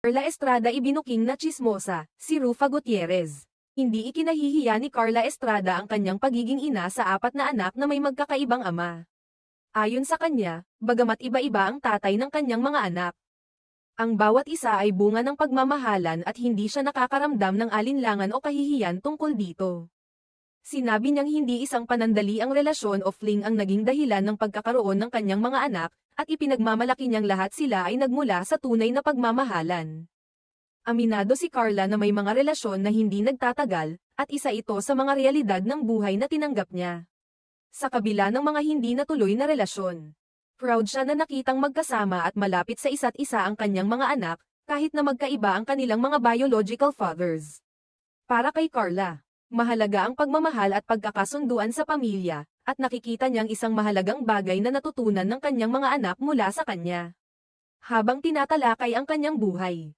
Carla Estrada ibinuking na tsismosa, si Rufa Gutierrez. Hindi ikinahihiya ni Carla Estrada ang kanyang pagiging ina sa 4 na anak na may magkakaibang ama. Ayon sa kanya, bagamat iba-iba ang tatay ng kanyang mga anak, ang bawat isa ay bunga ng pagmamahalan at hindi siya nakakaramdam ng alinlangan o kahihiyan tungkol dito. Sinabi niyang hindi isang panandali ang relasyon o fling ang naging dahilan ng pagkakaroon ng kanyang mga anak, at ipinagmamalaki niyang lahat sila ay nagmula sa tunay na pagmamahalan. Aminado si Carla na may mga relasyon na hindi nagtatagal, at isa ito sa mga realidad ng buhay na tinanggap niya. Sa kabila ng mga hindi natuloy na relasyon, proud siya na nakitang magkasama at malapit sa isa't isa ang kanyang mga anak, kahit na magkaiba ang kanilang mga biological fathers. Para kay Carla, mahalaga ang pagmamahal at pagkakasunduan sa pamilya, at nakikita niyang isang mahalagang bagay na natutunan ng kanyang mga anak mula sa kanya. Habang tinatalakay ang kanyang buhay,